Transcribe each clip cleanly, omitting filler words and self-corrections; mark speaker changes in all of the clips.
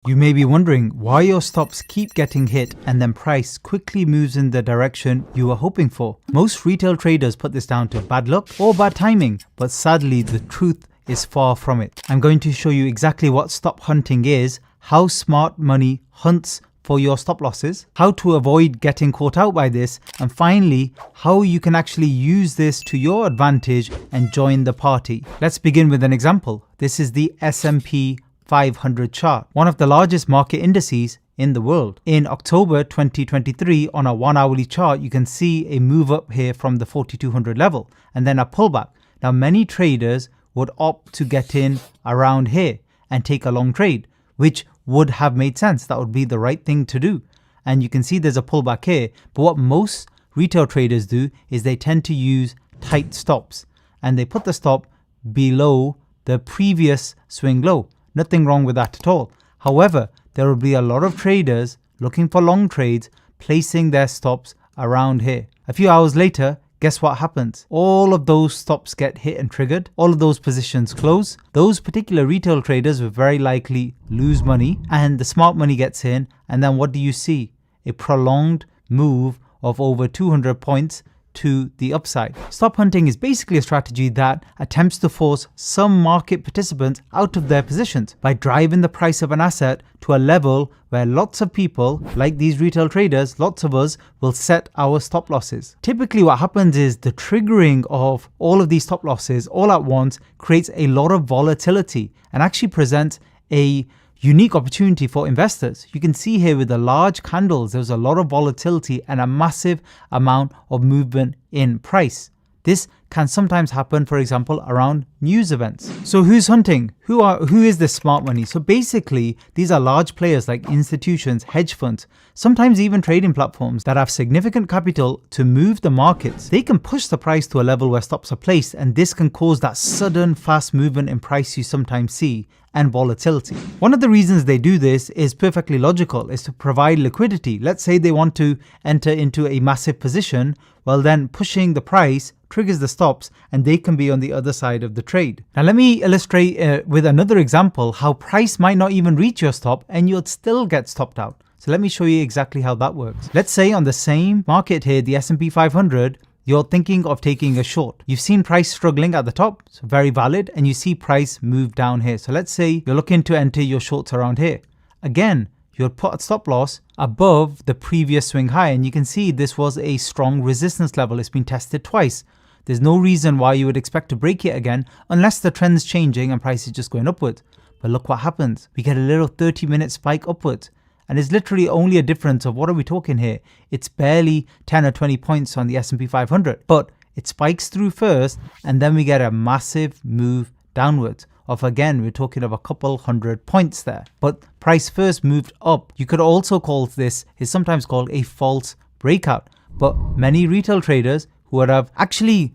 Speaker 1: You may be wondering why your stops keep getting hit and then price quickly moves in the direction you were hoping for. Most retail traders put this down to bad luck or bad timing, but sadly the truth is far from it. I'm going to show you exactly what stop hunting is, how smart money hunts for your stop losses, how to avoid getting caught out by this, and finally, how you can actually use this to your advantage and join the party. Let's begin with an example. This is the S&P 500 chart, one of the largest market indices in the world. In October 2023, on a 1 hourly chart, you can see a move up here from the 4200 level and then a pullback. Now, many traders would opt to get in around here and take a long trade, which would have made sense. That would be the right thing to do. And you can see there's a pullback here. But what most retail traders do is they tend to use tight stops and they put the stop below the previous swing low. Nothing wrong with that at all. However, there will be a lot of traders looking for long trades, placing their stops around here. A few hours later, guess what happens? All of those stops get hit and triggered. All of those positions close. Those particular retail traders will very likely lose money, and the smart money gets in. And then what do you see? A prolonged move of over 200 points to the upside. Stop hunting is basically a strategy that attempts to force some market participants out of their positions by driving the price of an asset to a level where lots of people, like these retail traders, lots of us, will set our stop losses. Typically what happens is the triggering of all of these stop losses all at once creates a lot of volatility and actually presents a unique opportunity for investors. You can see here with the large candles, there's a lot of volatility and a massive amount of movement in price. This can sometimes happen, for example, around news events. So who's hunting? Who is this smart money? So basically, these are large players like institutions, hedge funds, sometimes even trading platforms that have significant capital to move the markets. They can push the price to a level where stops are placed, and this can cause that sudden fast movement in price you sometimes see and volatility. One of the reasons they do this is perfectly logical, is to provide liquidity. Let's say they want to enter into a massive position, well then pushing the price triggers the stops and they can be on the other side of the trade. Now let me illustrate with another example how price might not even reach your stop and you'll still get stopped out. So let me show you exactly how that works. Let's say on the same market here, the S&P 500, you're thinking of taking a short. You've seen price struggling at the top, so very valid, and you see price move down here. So let's say you're looking to enter your shorts around here. Again, you'll put a stop loss above the previous swing high, and you can see this was a strong resistance level. It's been tested twice. There's no reason why you would expect to break it again unless the trend's changing and price is just going upwards. But look what happens. We get a little 30-minute spike upwards. And it's literally only a difference of, what are we talking here? It's barely 10 or 20 points on the S&P 500. But it spikes through first and then we get a massive move downwards of, again, we're talking of a couple hundred points there. But price first moved up. You could also call this, is sometimes called a false breakout. But many retail traders who would have actually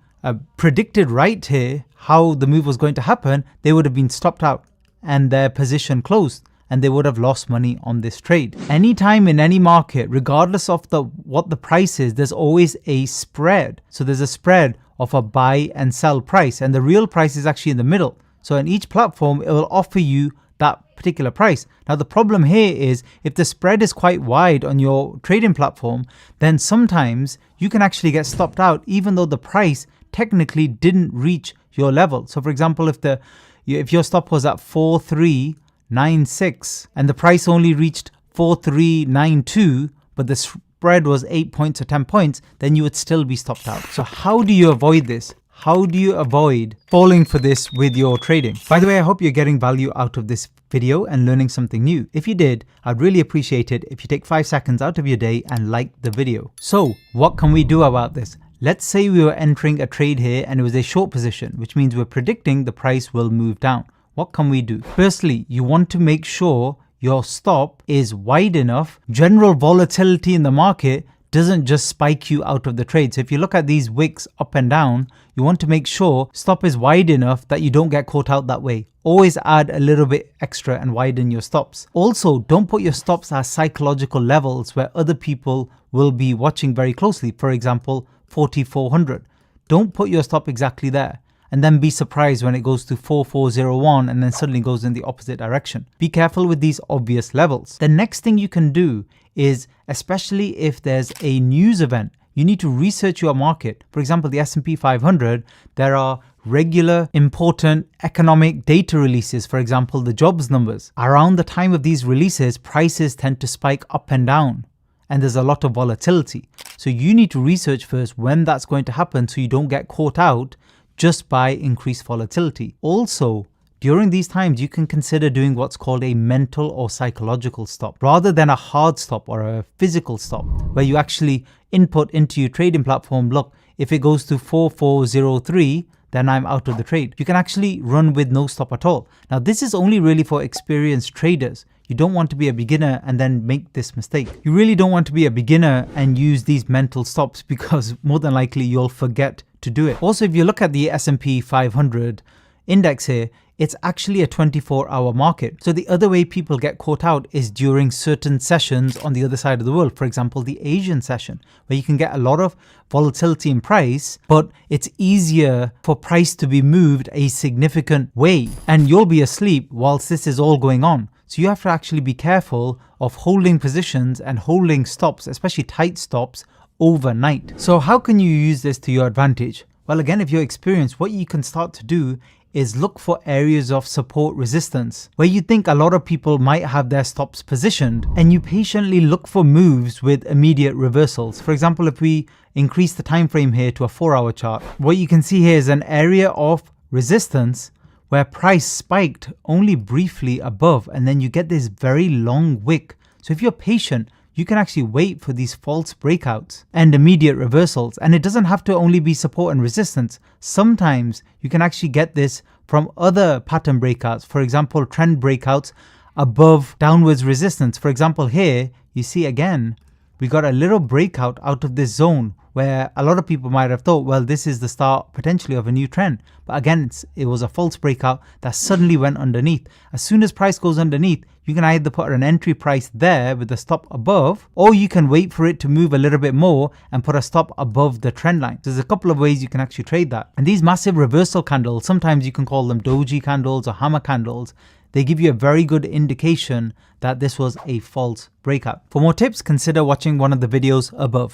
Speaker 1: predicted right here how the move was going to happen, they would have been stopped out and their position closed, and they would have lost money on this trade. Anytime in any market, regardless of what the price is, there's always a spread. So there's a spread of a buy and sell price, and the real price is actually in the middle. So in each platform, it will offer you that particular price. Now the problem here is if the spread is quite wide on your trading platform, then sometimes you can actually get stopped out even though the price technically didn't reach your level. So for example, if your stop was at 4396 and the price only reached 4392, but the spread was 8 points or 10 points, then you would still be stopped out. So how do you avoid this? How do you avoid falling for this with your trading? By the way, I hope you're getting value out of this video and learning something new. If you did, I'd really appreciate it if you take 5 seconds out of your day and like the video. So what can we do about this? Let's say we were entering a trade here and it was a short position, which means we're predicting the price will move down. What can we do? Firstly, you want to make sure your stop is wide enough. General volatility in the market doesn't just spike you out of the trade. So if you look at these wicks up and down, you want to make sure stop is wide enough that you don't get caught out that way. Always add a little bit extra and widen your stops. Also, don't put your stops at psychological levels where other people will be watching very closely. For example, 4400. Don't put your stop exactly there. and then be surprised when it goes to 4401 and then suddenly goes in the opposite direction. Be careful with these obvious levels. The next thing you can do is, especially if there's a news event, you need to research your market. For example, the S&P 500, there are regular important economic data releases, for example, the jobs numbers. Around the time of these releases, prices tend to spike up and down, and there's a lot of volatility. So you need to research first when that's going to happen so you don't get caught out just by increased volatility. Also, during these times, you can consider doing what's called a mental or psychological stop, rather than a hard stop or a physical stop, where you actually input into your trading platform, look, if it goes to 4403, then I'm out of the trade. You can actually run with no stop at all. Now, this is only really for experienced traders. You don't want to be a beginner and then make this mistake. You really don't want to be a beginner and use these mental stops, because more than likely you'll forget to do it. Also, if you look at the S&P 500 index here, it's actually a 24-hour market. So the other way people get caught out is during certain sessions on the other side of the world. For example, the Asian session, where you can get a lot of volatility in price, but it's easier for price to be moved a significant way, and you'll be asleep whilst this is all going on. So you have to actually be careful of holding positions and holding stops, especially tight stops, overnight. So how can you use this to your advantage? Well, again, if you're experienced, what you can start to do is look for areas of support resistance where you think a lot of people might have their stops positioned, and you patiently look for moves with immediate reversals. For example, if we increase the time frame here to a 4-hour chart, what you can see here is an area of resistance where price spiked only briefly above, and then you get this very long wick. So if you're patient, you can actually wait for these false breakouts and immediate reversals. And it doesn't have to only be support and resistance. Sometimes you can actually get this from other pattern breakouts. For example, trend breakouts above downwards resistance. For example, here you see again, we got a little breakout out of this zone where a lot of people might have thought, well, this is the start potentially of a new trend. But again, it was a false breakout that suddenly went underneath. As soon as price goes underneath, you can either put an entry price there with the stop above, or you can wait for it to move a little bit more and put a stop above the trend line. There's a couple of ways you can actually trade that. And these massive reversal candles, sometimes you can call them doji candles or hammer candles. They give you a very good indication that this was a false breakout. For more tips, consider watching one of the videos above.